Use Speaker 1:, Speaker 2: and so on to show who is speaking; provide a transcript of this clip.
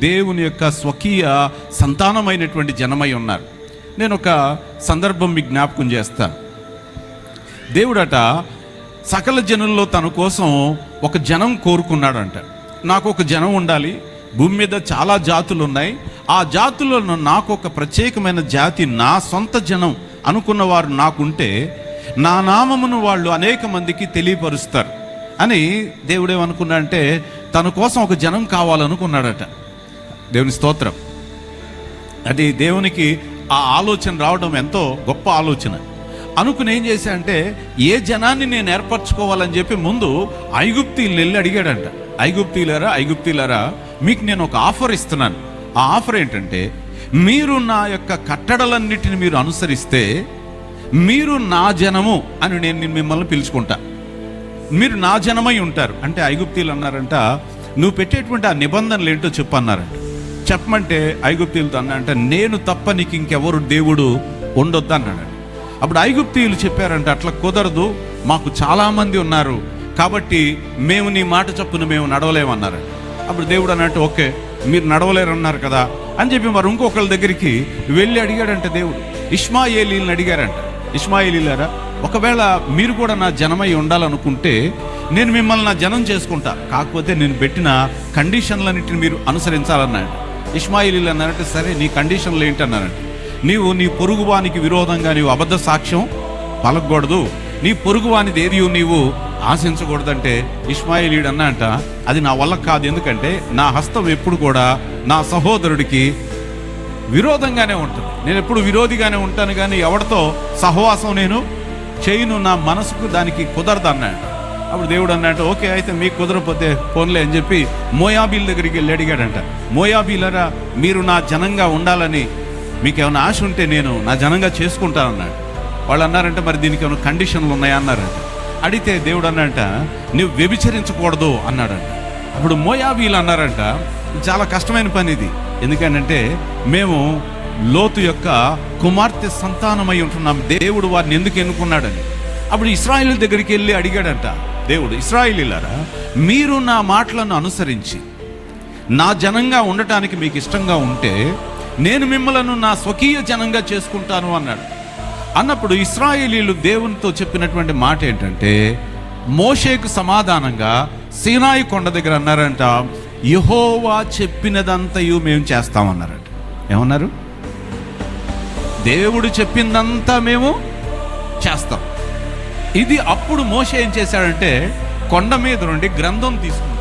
Speaker 1: దేవుని యొక్క స్వకీయ సంతానమైనటువంటి జనమై ఉన్నారు. నేను ఒక సందర్భం మీకు జ్ఞాపకం చేస్తాను. దేవుడట సకల జనుల్లో తన కోసం ఒక జనం కోరుకున్నాడంట. నాకు ఒక జనం ఉండాలి, భూమి మీద చాలా జాతులు ఉన్నాయి, ఆ జాతులలో నాకు ఒక ప్రత్యేకమైన జాతి, నా సొంత జనం అనుకున్నవారు నాకుంటే నా నామమును వాళ్ళు అనేక మందికి తెలియపరుస్తారు అని దేవుడేమనుకున్నాడంటే తన కోసం ఒక జనం కావాలనుకున్నాడట. దేవుని స్తోత్రం. అది దేవునికి ఆ ఆలోచన రావడం ఎంతో గొప్ప ఆలోచన. అనుకుని ఏం చేశాడంటే ఏ జనాన్ని నేను ఏర్పరచుకోవాలని చెప్పి ముందు ఐగుప్తీయుల్ని వెళ్ళి అడిగాడంట. ఐగుప్తీయులారా మీకు నేను ఒక ఆఫర్ ఇస్తున్నాను. ఆ ఆఫర్ ఏంటంటే మీరు నా యొక్క కట్టడలన్నిటిని మీరు అనుసరిస్తే మీరు నా జనము అని నేను మిమ్మల్ని పిలుచుకుంటా, మీరు నా జనమై ఉంటారు. అంటే ఐగుప్తీయులు అన్నారంట, నువ్వు పెట్టేటువంటి ఆ నిబంధనలు ఏంటో చెప్పు అన్నారంట. చెప్పమంటే ఐగుప్తీయులతో అన్నారంట, నేను తప్ప నీకు ఇంకెవరు దేవుడు ఉండొద్దు అన్నాడు. అప్పుడు ఐగుప్తీయులు చెప్పారంట, అట్లా కుదరదు, మాకు చాలామంది ఉన్నారు కాబట్టి మేము నీ మాట చొప్పున మేము నడవలేమన్నారంట. అప్పుడు దేవుడు అన్నట్టు, ఓకే మీరు నడవలేరన్నారు కదా అని చెప్పి మరి ఇంకొకళ్ళ దగ్గరికి వెళ్ళి అడిగాడంట దేవుడు. ఇష్మాయేలీలను అడిగారంట, ఇష్మాయేలీలారా ఒకవేళ మీరు కూడా నా జనమై ఉండాలనుకుంటే నేను మిమ్మల్ని నా జనం చేసుకుంటా, కాకపోతే నేను పెట్టిన కండిషన్లన్నింటిని మీరు అనుసరించాలన్నాడు. ఇష్మాయేలీలు అన్నారంటే సరే నీ కండిషన్లు ఏంటన్నారంటే, నీవు నీ పొరుగువానికి విరోధంగా నీవు అబద్ధ సాక్ష్యం పలకూడదు, నీ పొరుగువానిది ఏది నీవు ఆశించకూడదంటే ఇష్మాయేలీయుడు అన్నంట, అది నా వల్ల కాదు, ఎందుకంటే నా హస్తం ఎప్పుడు కూడా నా సహోదరుడికి విరోధంగానే ఉంటుంది, నేను ఎప్పుడు విరోధిగానే ఉంటాను, కానీ ఎవరితో సహవాసం నేను చేయను, నా మనసుకు దానికి కుదరదు అన్నాడు. అప్పుడు దేవుడు అన్నట్టు, ఓకే అయితే మీకు కుదరకపోతే పోన్లే అని చెప్పి మోయాబీల దగ్గరికి వెళ్ళి అడిగాడంట, మోయాబీలరా మీరు నా జనంగా ఉండాలని మీకు ఏమైనా ఆశ ఉంటే నేను నా జనంగా చేసుకుంటానన్నాడు. వాళ్ళు అన్నారంటే మరి దీనికి ఏమైనా కండిషన్లు ఉన్నాయా అన్నారంట. అడిగితే దేవుడు అన్నాడంట, నువ్వు వ్యభిచరించకూడదు అన్నాడంట. అప్పుడు మోయాబీలు అన్నారంట, చాలా కష్టమైన పని ఇది, ఎందుకంటే మేము లోతు యొక్క కుమార్తె సంతానమై ఉంటున్నాం, దేవుడు వారిని ఎందుకు ఎన్నుకున్నాడని. అప్పుడు ఇశ్రాయేలు దగ్గరికి వెళ్ళి అడిగాడంట దేవుడు, ఇశ్రాయేలీలారా మీరు నా మాటలను అనుసరించి నా జనంగా ఉండటానికి మీకు ఇష్టంగా ఉంటే నేను మిమ్మలను నా స్వకీయ జనంగా చేసుకుంటాను అన్నాడు. అన్నప్పుడు ఇశ్రాయేలీలు దేవునితో చెప్పినటువంటి మాట ఏంటంటే, మోషేకు సమాధానంగా సీనాయి కొండ దగ్గర అన్నారంట, యెహోవా చెప్పినదంతయు మేము చేస్తామన్నారంట. ఏమన్నారు? దేవుడు చెప్పిందంతా మేము చేస్తాం. ఇది అప్పుడు మోషే ఏం చేశాడంటే కొండ మీద నుండి గ్రంథం తీసుకున్నాడు.